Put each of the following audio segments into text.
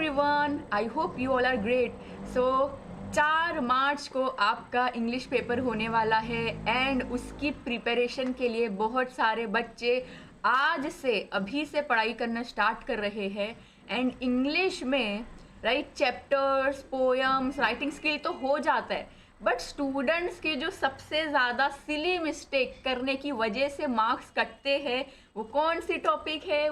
Everyone, I hope you all are great. So 4 March को आपका English paper होने वाला है एंड उसकी प्रिपरेशन के लिए बहुत सारे बच्चे आज से अभी से पढ़ाई करना स्टार्ट कर रहे हैं। एंड इंग्लिश में right chapters, poems, writing skill तो हो जाता है, बट स्टूडेंट्स की जो सबसे ज़्यादा सिली मिस्टेक करने की वजह से मार्क्स कटते हैं वो कौन सी टॉपिक है?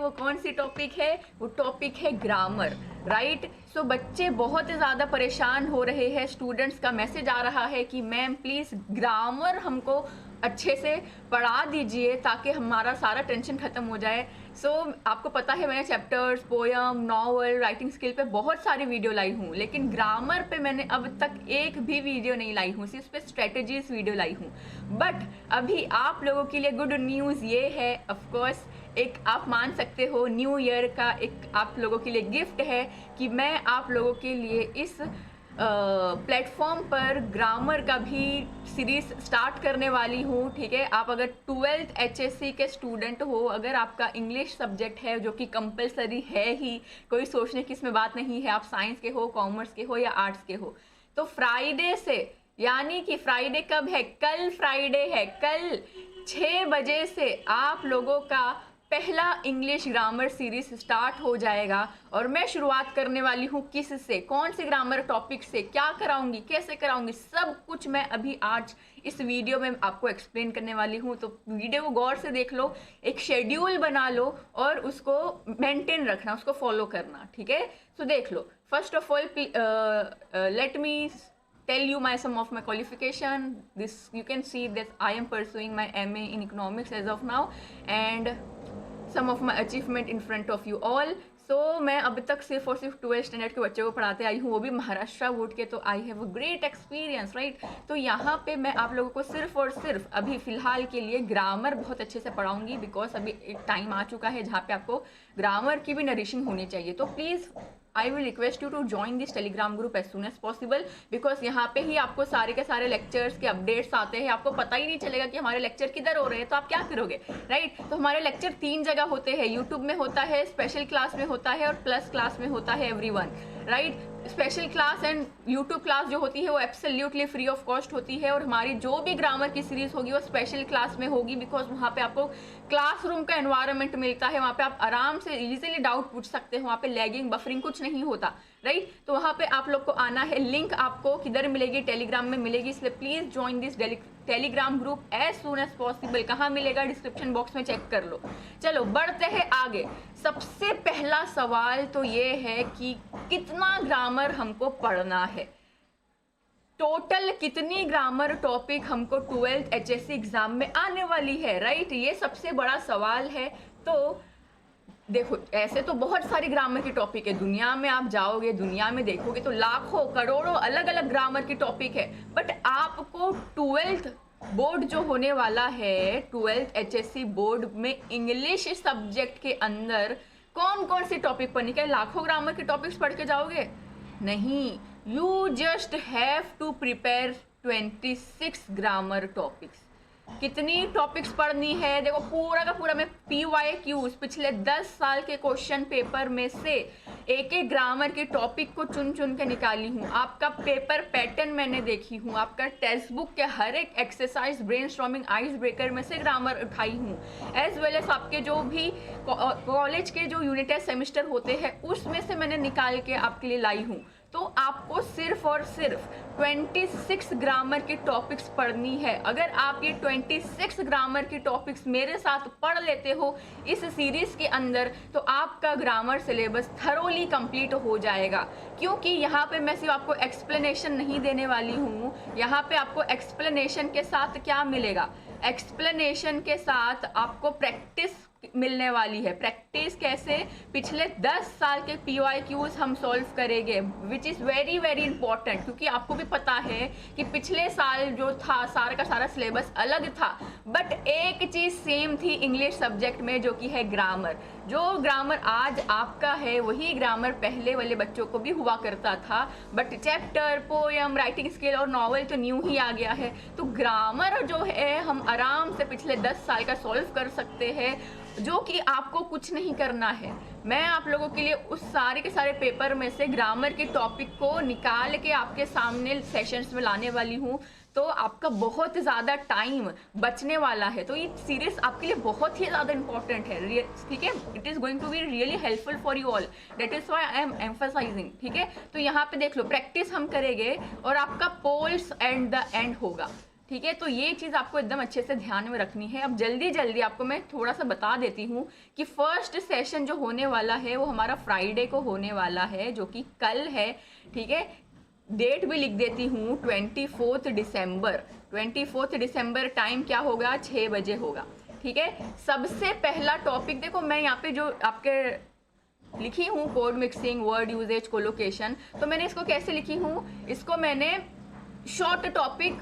वो टॉपिक है ग्रामर, राइट। सो बच्चे बहुत ज़्यादा परेशान हो रहे हैं। स्टूडेंट्स का मैसेज आ रहा है कि मैम प्लीज़ ग्रामर हमको अच्छे से पढ़ा दीजिए ताकि हमारा सारा टेंशन ख़त्म हो जाए। सो आपको पता है मैंने chapters, poem, novel, writing skill पे बहुत सारी वीडियो लाई हूँ, लेकिन ग्रामर पे मैंने अब तक एक भी वीडियो नहीं लाई हूँ, सिर्फ पे स्ट्रेटजीज वीडियो लाई हूँ। बट अभी आप लोगों के लिए गुड न्यूज़ ये है, ऑफकोर्स एक आप मान सकते हो न्यू ईयर का एक आप लोगों के लिए गिफ्ट है कि मैं आप लोगों के लिए इस प्लेटफॉर्म पर ग्रामर का भी सीरीज स्टार्ट करने वाली हूँ, ठीक है। आप अगर 12th HSC के स्टूडेंट हो, अगर आपका इंग्लिश सब्जेक्ट है जो कि कंपलसरी है ही, कोई सोचने की इसमें बात नहीं है, आप साइंस के हो, कॉमर्स के हो या आर्ट्स के हो, तो फ्राइडे से, यानी कि फ्राइडे कब है? कल फ्राइडे है। कल 6 बजे से आप लोगों का पहला इंग्लिश ग्रामर सीरीज स्टार्ट हो जाएगा। और मैं शुरुआत करने वाली हूँ किस से, कौन से ग्रामर टॉपिक से, क्या कराऊंगी, कैसे कराऊंगी, सब कुछ मैं अभी आज इस वीडियो में आपको एक्सप्लेन करने वाली हूँ। तो वीडियो को गौर से देख लो, एक शेड्यूल बना लो और उसको मेंटेन रखना, उसको फॉलो करना, ठीक है। सो देख लो, first of all let me tell you some of my qualification. This you can see that I am pursuing my MA in economics as of now and some of my achievement in front of you all. So मैं अब तक सिर्फ और सिर्फ 12th standard के बच्चों को पढ़ाते आई हूँ, वो भी महाराष्ट्र बोर्ड के। तो I have a great experience, right. तो यहाँ पे मैं आप लोगों को सिर्फ और सिर्फ अभी फ़िलहाल के लिए ग्रामर बहुत अच्छे से पढ़ाऊँगी, बिकॉज अभी एक टाइम आ चुका है जहाँ पे आपको ग्रामर की भी नरिशिंग होनी चाहिए। तो please I will request you to join this Telegram group as soon as possible, because यहाँ पे ही आपको सारे के सारे लेक्चर्स के अपडेट्स आते हैं। आपको पता ही नहीं चलेगा कि हमारे लेक्चर किधर हो रहे हैं, तो आप क्या करोगे, राइट। तो हमारे लेक्चर 3 जगह होते हैं, यूट्यूब में होता है, स्पेशल क्लास में होता है और प्लस क्लास में होता है everyone, right. Special class and YouTube class जो होती है वो एब्सोल्युटली फ्री ऑफ कॉस्ट होती है, और हमारी जो भी ग्रामर की सीरीज होगी वो स्पेशल क्लास में होगी, बिकॉज वहाँ पे आपको क्लासरूम का एनवायरनमेंट मिलता है, वहाँ पे आप आराम से इजीली डाउट पूछ सकते हो, वहाँ पे लैगिंग, बफरिंग कुछ नहीं होता, राइट। तो वहाँ पे आप लोग को आना है। लिंक आपको किधर मिलेगी? टेलीग्राम में मिलेगी, इसलिए please join this Telegram group as soon as possible. कहाँ मिलेगा? डिस्क्रिप्शन बॉक्स में चेक कर लो। चलो बढ़ते हैं आगे। सबसे पहला सवाल तो ये है कि कितना ग्रामर हमको पढ़ना है, टोटल कितनी ग्रामर टॉपिक हमको 12th HSC एग्जाम में आने वाली है, राइट। ये सबसे बड़ा सवाल है। तो देखो, ऐसे तो बहुत सारी ग्रामर की टॉपिक है, दुनिया में आप जाओगे, दुनिया में देखोगे तो लाखों करोड़ों अलग अलग ग्रामर की टॉपिक है, बट आपको 12th बोर्ड जो होने वाला है, 12th HSC बोर्ड में इंग्लिश सब्जेक्ट के अंदर कौन कौन सी टॉपिक पढ़नी? क्या लाखों ग्रामर की टॉपिक्स पढ़ के जाओगे? नहीं, you just have to prepare 26 grammar topics. कितनी टॉपिक्स पढ़नी है? देखो, पूरा का पूरा मैं PYQs पिछले 10 साल के क्वेश्चन पेपर में से एक एक ग्रामर के टॉपिक को चुन चुन के निकाली हूँ। आपका पेपर पैटर्न मैंने देखी हूँ, आपका टेक्स्ट बुक के हर एक एक्सरसाइज, ब्रेनस्टॉर्मिंग, आइस ब्रेकर में से ग्रामर उठाई हूँ, एज वेल एज आपके जो भी कॉलेज के जो यूनिट टेस्ट सेमिस्टर होते हैं उसमें से मैंने निकाल के आपके लिए लाई हूँ। तो आपको सिर्फ और सिर्फ 26 ग्रामर की टॉपिक्स पढ़नी है। अगर आप ये 26 ग्रामर की टॉपिक्स मेरे साथ पढ़ लेते हो इस सीरीज के अंदर, तो आपका ग्रामर सिलेबस थरोली कंप्लीट हो जाएगा। क्योंकि यहाँ पे मैं सिर्फ आपको एक्सप्लेनेशन नहीं देने वाली हूँ, यहाँ पे आपको एक्सप्लेनेशन के साथ क्या मिलेगा? एक्सप्लेनेशन के साथ आपको प्रैक्टिस मिलने वाली है। प्रैक्टिस कैसे? पिछले 10 साल के PYQs हम सॉल्व करेंगे, which is very very important, क्योंकि आपको भी पता है कि पिछले साल जो था सारा का सारा सिलेबस अलग था, बट एक चीज़ सेम थी इंग्लिश सब्जेक्ट में, जो कि है ग्रामर। जो ग्रामर आज आपका है वही ग्रामर पहले वाले बच्चों को भी हुआ करता था, but chapter, poem, writing skill और नॉवल तो न्यू ही आ गया है। तो ग्रामर जो है हम आराम से पिछले 10 साल का सॉल्व कर सकते हैं, जो कि आपको कुछ नहीं करना है। मैं आप लोगों के लिए उस सारे के सारे पेपर में से ग्रामर के टॉपिक को निकाल के आपके सामने सेशंस में लाने वाली हूँ, तो आपका बहुत ज़्यादा टाइम बचने वाला है। तो ये सीरीज आपके लिए बहुत ही ज़्यादा इंपॉर्टेंट है, ठीक है। It is going to be really helpful for you all, that is why I am emphasising, ठीक है। तो यहाँ पे देख लो, प्रैक्टिस हम करेंगे और आपका पोल्स एंड द एंड होगा, ठीक है। तो ये चीज़ आपको एकदम अच्छे से ध्यान में रखनी है। अब जल्दी जल्दी आपको मैं थोड़ा सा बता देती हूँ कि फर्स्ट सेशन जो होने वाला है वो हमारा फ्राइडे को होने वाला है, जो कि कल है, ठीक है। डेट भी लिख देती हूँ, 24 दिसंबर। 24 दिसंबर टाइम क्या होगा, 6 बजे होगा, ठीक है। सबसे पहला टॉपिक देखो, मैं यहाँ पे जो आपके लिखी हूँ code mixing, word usage, collocation, तो मैंने इसको कैसे लिखी हूँ, इसको मैंने शॉर्ट टॉपिक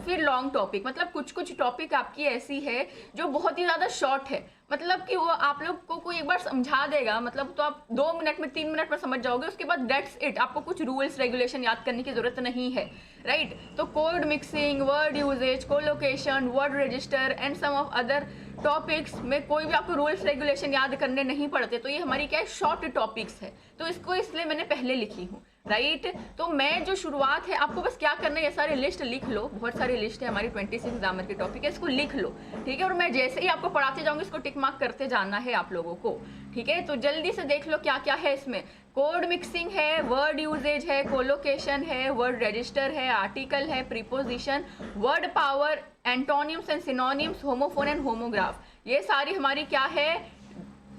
फिर लॉन्ग टॉपिक, मतलब कुछ कुछ टॉपिक आपकी ऐसी है जो बहुत ही ज़्यादा शॉर्ट है, मतलब कि वो आप लोग को कोई एक बार समझा देगा, मतलब तो आप 2 मिनट में 3 मिनट में समझ जाओगे, उसके बाद दैट्स इट। आपको कुछ रूल्स रेगुलेशन याद करने की जरूरत नहीं है, राइट। तो code mixing, word usage, collocation, word register and some of other topics में कोई भी आपको रूल्स रेगुलेशन याद करने नहीं पड़ते। तो ये हमारी क्या है, शॉर्ट टॉपिक्स है, तो इसको इसलिए मैंने पहले लिखी हूँ, राइट। तो मैं जो शुरुआत है, आपको बस क्या करना है, ये सारे लिस्ट लिख लो, बहुत सारी लिस्ट है हमारी 26 ग्रामर के टॉपिक है, इसको लिख लो, ठीक है। और मैं जैसे ही आपको पढ़ाते जाऊंगी इसको टिक मार्क करते जाना है आप लोगों को, ठीक है। तो जल्दी से देख लो क्या क्या है इसमें। कोड मिक्सिंग है, वर्ड यूजेज है, कोलोकेशन है, वर्ड रजिस्टर है, आर्टिकल है, preposition, word power, antonyms and synonyms, homophone and homograph, ये सारी हमारी क्या है,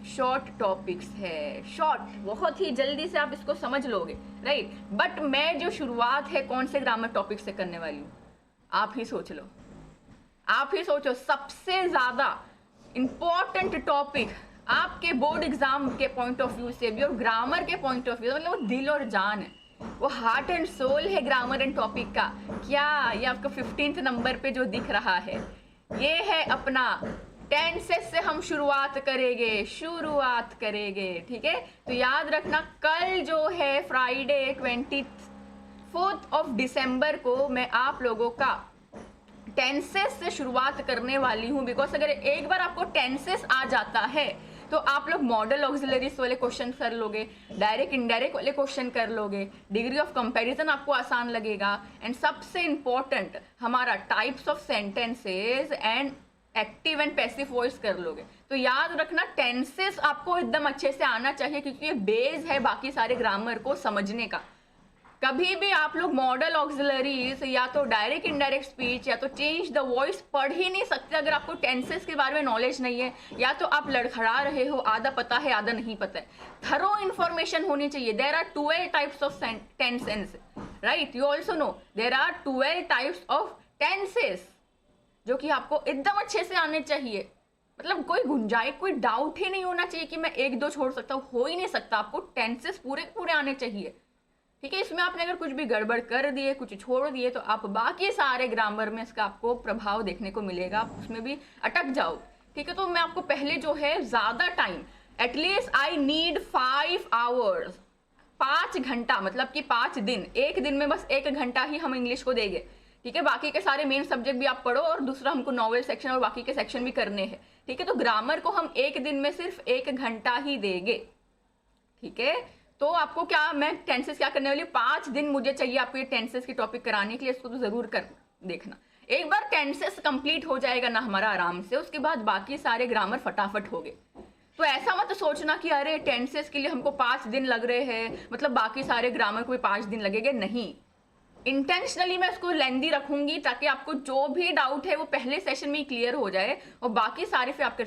शॉर्ट टॉपिक्स है। शॉर्ट, बहुत ही जल्दी से आप इसको समझ लोगे, राइट। बट मैं जो शुरुआत है कौन से ग्रामर टॉपिक से करने वाली हूँ, आप ही सोच लो, आप ही सोचो। सबसे ज्यादा इंपॉर्टेंट टॉपिक आपके बोर्ड एग्जाम के पॉइंट ऑफ व्यू से भी और ग्रामर के पॉइंट ऑफ व्यू, मतलब वो दिल और जान है, वो हार्ट एंड सोल है ग्रामर एंड टॉपिक का। क्या ये आपको 15th नंबर पे जो दिख रहा है, ये है अपना टेंसेस से हम शुरुआत करेंगे, ठीक है। तो याद रखना, कल जो है फ्राइडे 24 दिसंबर को मैं आप लोगों का टेंसेस से शुरुआत करने वाली हूँ, बिकॉज अगर एक बार आपको टेंसेस आ जाता है तो आप लोग मॉडल ऑक्सिलरीज वाले क्वेश्चन कर लोगे, डायरेक्ट इनडायरेक्ट वाले क्वेश्चन कर लोगे, डिग्री ऑफ कंपैरिजन आपको आसान लगेगा, एंड सबसे इंपॉर्टेंट हमारा types of sentences and active and passive voice कर लोगे। तो याद रखना, टेंसेस आपको एकदम अच्छे से आना चाहिए, क्योंकि ये बेस है बाकी सारे ग्रामर को समझने का। कभी भी आप लोग मॉडल ऑक्सिलरीज या तो डायरेक्ट इनडायरेक्ट स्पीच या तो चेंज द वॉइस पढ़ ही नहीं सकते अगर आपको टेंसेस के बारे में नॉलेज नहीं है, या तो आप लड़खड़ा रहे हो, आधा पता है आधा नहीं पता है। थरो इन्फॉर्मेशन होनी चाहिए। There are 12 types of tenses, right. You also know there are 12 types of tenses, जो कि आपको एकदम अच्छे से आने चाहिए। मतलब कोई गुंजाइश, कोई डाउट ही नहीं होना चाहिए कि मैं 1-2 छोड़ सकता हूँ, हो ही नहीं सकता। आपको टेंसेस पूरे पूरे आने चाहिए, ठीक है। इसमें आपने अगर कुछ भी गड़बड़ कर दिए, कुछ छोड़ दिए, तो आप बाकी सारे ग्रामर में इसका आपको प्रभाव देखने को मिलेगा, आप उसमें भी अटक जाओ, ठीक है। तो मैं आपको पहले जो है ज्यादा time, at least I need 5 hours, 5 घंटा, मतलब कि 5 दिन, एक दिन में बस 1 घंटा ही हम इंग्लिश को देंगे, ठीक है। बाकी के सारे मेन सब्जेक्ट भी आप पढ़ो और दूसरा हमको नॉवेल सेक्शन और बाकी के सेक्शन भी करने हैं, ठीक है। तो ग्रामर को हम एक दिन में सिर्फ 1 घंटा ही देंगे, ठीक है। तो आपको क्या, मैं टेंसेस क्या करने वाली हूँ, 5 दिन मुझे चाहिए आपको ये टेंसेस की टॉपिक कराने के लिए। इसको तो जरूर कर देखना। एक बार टेंसेस कंप्लीट हो जाएगा ना हमारा आराम से, उसके बाद बाकी सारे ग्रामर फटाफट हो गए। तो ऐसा मत सोचना कि अरे टेंसेस के लिए हमको 5 दिन लग रहे हैं, मतलब बाकी सारे ग्रामर को भी 5 दिन लगेंगे, नहीं। इंटेंशनली मैं उसको लेंदी रखूंगी ताकि आपको जो भी डाउट है वो पहले सेशन में ही क्लियर हो जाए और बाकी सारे फिर आपके,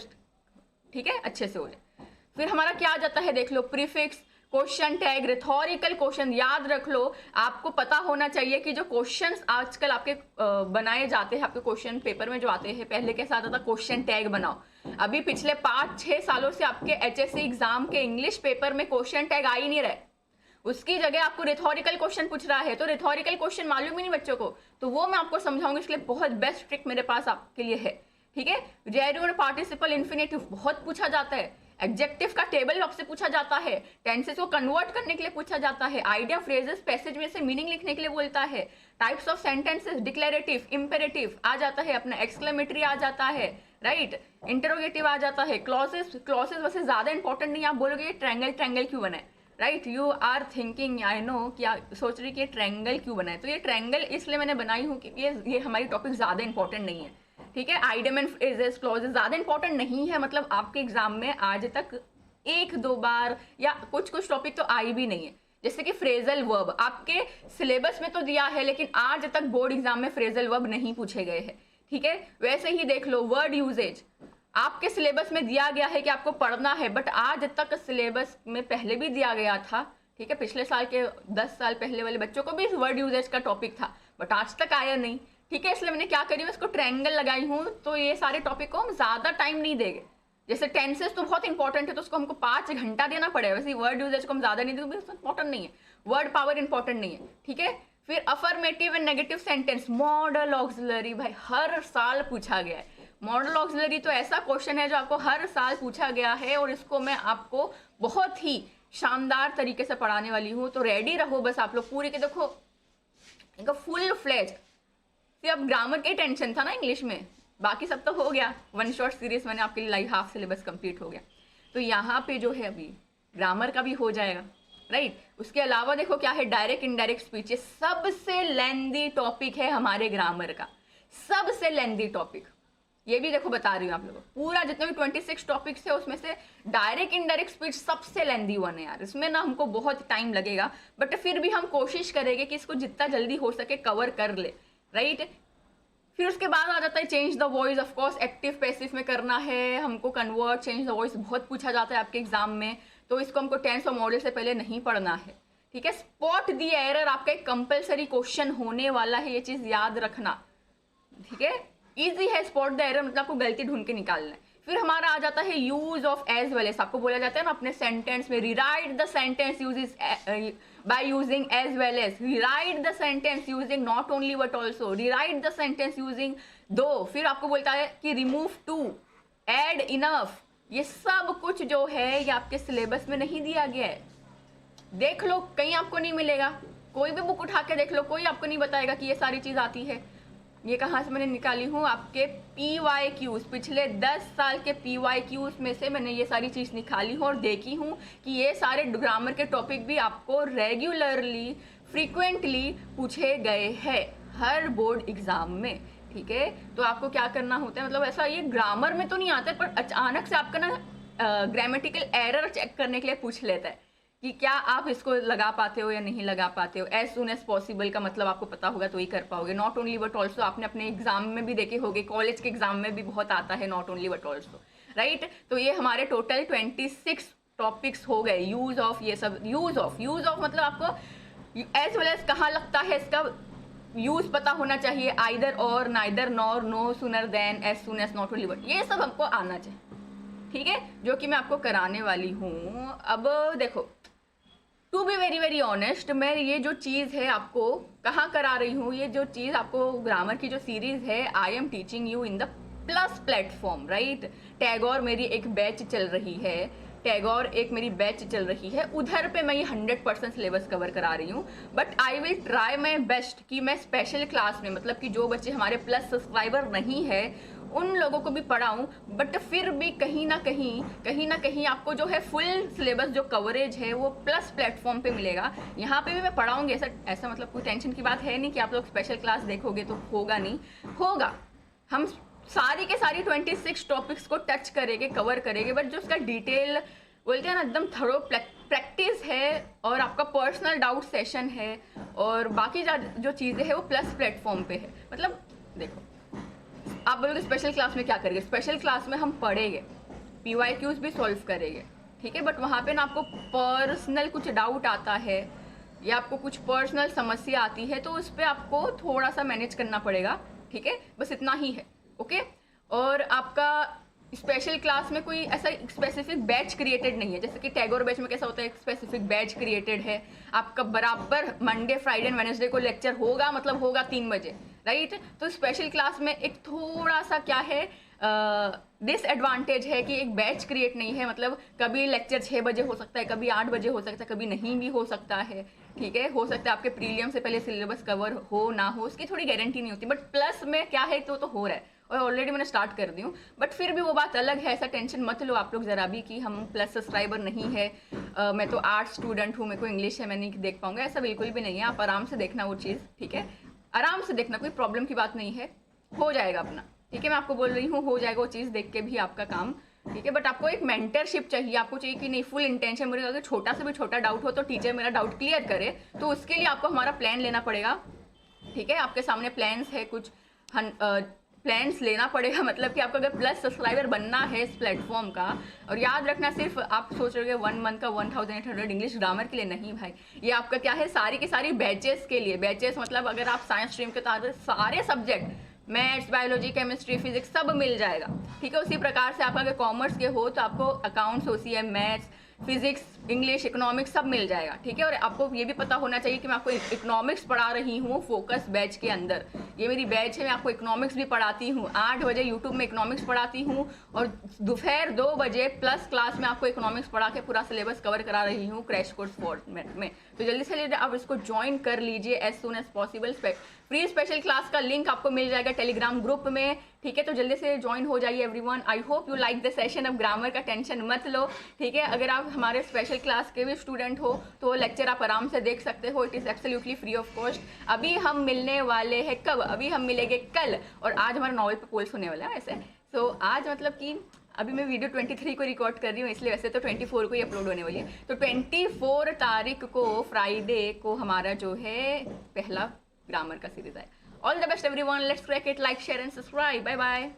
ठीक है, अच्छे से हो जाए। फिर हमारा क्या आ जाता है, देख लो, प्रीफिक्स, क्वेश्चन टैग, रिथोरिकल क्वेश्चन। याद रख लो, आपको पता होना चाहिए कि जो क्वेश्चंस आजकल आपके बनाए जाते हैं, आपके क्वेश्चन पेपर में जो आते हैं, पहले कैसा आता था, क्वेश्चन टैग बनाओ। अभी पिछले 5-6 सालों से आपके HSC एग्जाम के इंग्लिश पेपर में क्वेश्चन टैग आ ही नहीं रहे, उसकी जगह आपको रिथोरिकल क्वेश्चन पूछ रहा है। तो रिथोरिकल क्वेश्चन मालूम ही नहीं बच्चों को, तो वो मैं आपको समझाऊंगी, इसलिए बहुत बेस्ट ट्रिक मेरे पास आपके लिए है, ठीक है। जेन्युइन पार्टिसिपल इन्फिनेटिव बहुत पूछा जाता है, एडजेक्टिव का टेबल आपसे पूछा जाता है, टेंसेस को कन्वर्ट करने के लिए पूछा जाता है, आइडिया, फ्रेजेस, पैसेज में से मीनिंग लिखने के लिए बोलता है, types of sentences, declarative, imperative आ जाता है, अपना एक्सक्लेमेटरी आ जाता है, राइट, इंटरोगेटिव आ जाता है, क्लॉजेस वैसे ज्यादा इंपॉर्टेंट नहीं, आप बोलोगे ट्रायंगल ट्रायंगल क्यों बना है, right, you are thinking, I know कि सोच रही कि ट्रायंगल क्यों बना है, तो ये ट्रायंगल इसलिए मैंने बनाई हूँ कि ये हमारी टॉपिक ज्यादा इंपॉर्टेंट नहीं है, ठीक है। आइडियम एंड फ्रेजेस, क्लॉजेस ज्यादा इंपॉर्टेंट नहीं है, मतलब आपके एग्जाम में आज तक एक दो बार या कुछ टॉपिक तो आई भी नहीं है, जैसे कि फ्रेजल वर्ब आपके सिलेबस में तो दिया है, लेकिन आज तक बोर्ड एग्जाम में फ्रेजल वर्ब नहीं पूछे गए हैं, ठीक है। वैसे ही देख लो वर्ड यूजेज, आपके सिलेबस में दिया गया है कि आपको पढ़ना है, बट आज तक सिलेबस में पहले भी दिया गया था, ठीक है, पिछले साल के 10 साल पहले वाले बच्चों को भी वर्ड यूजेज का टॉपिक था, बट आज तक आया नहीं, ठीक है। इसलिए मैंने क्या करी हूँ, इसको ट्रायंगल लगाई हूँ, तो ये सारे टॉपिक को हम ज्यादा टाइम नहीं देंगे। जैसे टेंसेस तो बहुत इंपॉर्टेंट है, तो उसको हमको 5 घंटा देना पड़ेगा, वैसे वर्ड यूजेज को हम ज्यादा नहीं देंगे, इंपॉर्टेंट नहीं है, वर्ड पावर इंपॉर्टेंट नहीं है, ठीक है। फिर affirmative and negative sentence, model auxiliary, भाई हर साल पूछा गया है, मॉडल ऑक्सिलरी तो ऐसा क्वेश्चन है जो आपको हर साल पूछा गया है, और इसको मैं आपको बहुत ही शानदार तरीके से पढ़ाने वाली हूँ, तो रेडी रहो बस आप लोग पूरी के, देखो फुल फ्लेज। अब ग्रामर की टेंशन था ना इंग्लिश में, बाकी सब तो हो गया, वन शॉट सीरीज मैंने आपके लिए लाइव हाफ सिलेबस कंप्लीट हो गया, तो यहाँ पे जो है अभी ग्रामर का भी हो जाएगा, राइट। उसके अलावा देखो क्या है, डायरेक्ट इनडायरेक्ट स्पीचेस, सबसे लेंदी टॉपिक है हमारे ग्रामर का, सबसे लेंदी टॉपिक, ये भी देखो बता रही हूँ आप लोगों को, पूरा जितने भी 26 टॉपिक्स है उसमें से डायरेक्ट इनडायरेक्ट स्पीच सबसे लेंदी वन है यार, इसमें ना हमको बहुत टाइम लगेगा, बट फिर भी हम कोशिश करेंगे कि इसको जितना जल्दी हो सके कवर कर ले, राइट। फिर उसके बाद आ जाता है change the voice, of course active passive में करना है हमको कन्वर्ट, चेंज द वॉइस बहुत पूछा जाता है आपके एग्जाम में, तो इसको हमको टेंस और मॉडल से पहले नहीं पढ़ना है, ठीक है। स्पॉट द एरर आपका एक कंपलसरी क्वेश्चन होने वाला है, ये चीज याद रखना, ठीक है। इजी है स्पॉट द एरर, मतलब आपको गलती ढूंढ के निकालना है। फिर हमारा आ जाता है use of as well as, आपको बोला जाता है ना अपने सेंटेंस में, rewrite the sentence uses by using as well as, rewrite the sentence using not only but also, rewrite the sentence using though, फिर आपको बोलता है कि remove to, add enough, ये सब कुछ जो है ये आपके सिलेबस में नहीं दिया गया है, देख लो कहीं आपको नहीं मिलेगा, कोई भी बुक उठा के देख लो, कोई आपको नहीं बताएगा कि ये सारी चीज आती है। ये कहाँ से मैंने निकाली हूँ, आपके PYQs, पिछले 10 साल के PYQs में से मैंने ये सारी चीज़ निकाली हूँ और देखी हूँ कि ये सारे ग्रामर के टॉपिक भी आपको रेगुलरली फ्रीक्वेंटली पूछे गए हैं हर बोर्ड एग्जाम में, ठीक है। तो आपको क्या करना होता है, मतलब ऐसा ये ग्रामर में तो नहीं आता है, पर अचानक से आपका ना ग्रामेटिकल एरर चेक करने के लिए पूछ लेता है कि क्या आप इसको लगा पाते हो या नहीं लगा पाते हो। एज सुन एज पॉसिबल का मतलब आपको पता होगा तो ही कर पाओगे, नॉट ओनली बट ऑल्सो आपने अपने एग्जाम में भी देखे होंगे, कॉलेज के एग्जाम में भी बहुत आता है not only but also, right. तो ये हमारे टोटल 26 टॉपिक्स हो गए, यूज ऑफ, ये सब यूज ऑफ मतलब आपको एज वेल एज कहाँ लगता है इसका यूज पता होना चाहिए, आइदर और, neither, nor, no, sooner than, as soon as, not only but, ये सब हमको आना चाहिए, ठीक है, जो कि मैं आपको कराने वाली हूँ। अब देखो to be very very honest, मैं ये जो चीज़ है आपको कहाँ करा रही हूँ, ये जो चीज़ आपको ग्रामर की जो सीरीज है, I am teaching you in the plus platform, right. Tagore मेरी एक बैच चल रही है, टैगोर एक मेरी बैच चल रही है, उधर पे मैं ये 100% सिलेबस कवर करा रही हूँ, but I will try my best कि मैं स्पेशल क्लास में, मतलब कि जो बच्चे हमारे प्लस सब्सक्राइबर नहीं है उन लोगों को भी पढ़ाऊँ, बट फिर भी कहीं ना कहीं आपको जो है फुल सिलेबस जो कवरेज है वो प्लस प्लेटफॉर्म पे मिलेगा। यहाँ पे भी मैं पढ़ाऊँगी, ऐसा मतलब कोई टेंशन की बात है नहीं कि आप लोग स्पेशल क्लास देखोगे तो होगा नहीं, होगा, हम सारी के सारी 26 टॉपिक्स को टच करेंगे, कवर करेंगे, बट जो उसका डिटेल बोलते हैं ना एकदम थरो प्रैक्टिस है और आपका पर्सनल डाउट सेशन है और बाकी जो चीज़ें हैं वो प्लस प्लेटफॉर्म पे है। मतलब देखो आप बोलोगे स्पेशल क्लास में क्या करेंगे, स्पेशल क्लास में हम पढ़ेंगे, PYQs भी सॉल्व करेंगे, ठीक है, बट वहाँ पे ना आपको पर्सनल कुछ डाउट आता है या आपको कुछ पर्सनल समस्या आती है तो उस पर आपको थोड़ा सा मैनेज करना पड़ेगा, ठीक है, बस इतना ही है, ओके। और आपका स्पेशल क्लास में कोई ऐसा स्पेसिफिक बैच क्रिएटेड नहीं है, जैसे कि टैगोर बैच में कैसा होता है एक स्पेसिफिक बैच क्रिएटेड है, आपका बराबर मंडे फ्राइडे एंड वेडनेसडे को लेक्चर होगा, मतलब होगा 3 बजे, राइट। तो स्पेशल क्लास में एक थोड़ा सा क्या है डिसएडवांटेज है कि एक बैच क्रिएट नहीं है, मतलब कभी लेक्चर 6 बजे हो सकता है, कभी 8 बजे हो सकता है, कभी नहीं भी हो सकता है, ठीक है। हो सकता है आपके प्रीलियम से पहले सिलेबस कवर हो ना हो, उसकी थोड़ी गारंटी नहीं होती, बट प्लस में क्या है तो हो रहा है और ऑलरेडी मैंने स्टार्ट कर दी हूँ। बट फिर भी वो बात अलग है, ऐसा टेंशन मत लो आप लोग ज़रा भी कि हम प्लस सब्सक्राइबर नहीं है, मैं तो आर्ट्स स्टूडेंट हूँ, मेरे को इंग्लिश है, मैं नहीं देख पाऊंगा, ऐसा बिल्कुल भी नहीं है। आप आराम से देखना वो चीज़, ठीक है, आराम से देखना, कोई प्रॉब्लम की बात नहीं है, हो जाएगा अपना, ठीक है। मैं आपको बोल रही हूँ हो जाएगा वो चीज़ देख के भी आपका काम, ठीक है। बट आपको एक मेंटरशिप चाहिए, आपको चाहिए कि नहीं फुल इंटेंशन, मुझे अगर छोटा से भी छोटा डाउट हो तो टीचर मेरा डाउट क्लियर करे, तो उसके लिए आपको हमारा प्लान लेना पड़ेगा, ठीक है। आपके सामने प्लान्स है कुछ, प्लान्स लेना पड़ेगा, मतलब कि आपको अगर प्लस सब्सक्राइबर बनना है इस प्लेटफॉर्म का। और याद रखना, सिर्फ आप सोच रहे हो 1 मंथ का 1800 इंग्लिश ग्रामर के लिए नहीं भाई, ये आपका क्या है, सारी की सारी बैचेस के लिए। बैचेस मतलब अगर आप साइंस स्ट्रीम के तो सारे subject, maths, biology, chemistry, physics सब मिल जाएगा, ठीक है। उसी प्रकार से आप अगर कॉमर्स के हो तो आपको accounts, OCM, maths, physics, English, economics सब मिल जाएगा, ठीक है। और आपको ये भी पता होना चाहिए कि मैं आपको इकोनॉमिक्स पढ़ा रही हूँ फोकस बैच के अंदर, ये मेरी बैच है, मैं आपको इकोनॉमिक्स भी पढ़ाती हूँ। 8 बजे यूट्यूब में इकोनॉमिक्स पढ़ाती हूँ और दोपहर 2 बजे प्लस क्लास में आपको इकोनॉमिक्स पढ़ा के पूरा सिलेबस कवर करा रही हूँ क्रैश कोर्स फॉर्मेट में। तो जल्दी से जल्दी आप इसको ज्वाइन कर लीजिए as soon as possible. Free special class का लिंक आपको मिल जाएगा टेलीग्राम ग्रुप में, ठीक है। तो जल्दी से ज्वाइन हो जाइए everyone. I hope you like the session. अब ग्रामर का टेंशन मत लो, ठीक है। अगर आप हमारे स्पेशल क्लास के भी स्टूडेंट हो तो वो लेक्चर आप आराम से देख सकते हो, it is absolutely free of cost. अभी हम मिलने वाले हैं कब, अभी हम मिलेंगे कल, और आज हमारा नॉवल पे पोल्स होने वाला है वैसे। सो आज मतलब कि अभी मैं वीडियो 23 को रिकॉर्ड कर रही हूँ, इसलिए वैसे तो 24 को ही अपलोड होने वाली है। तो 24 तारीख को फ्राइडे को हमारा जो है पहला ग्रामर का सीरीज है। All the best everyone, let's crack it, like share and subscribe, bye bye.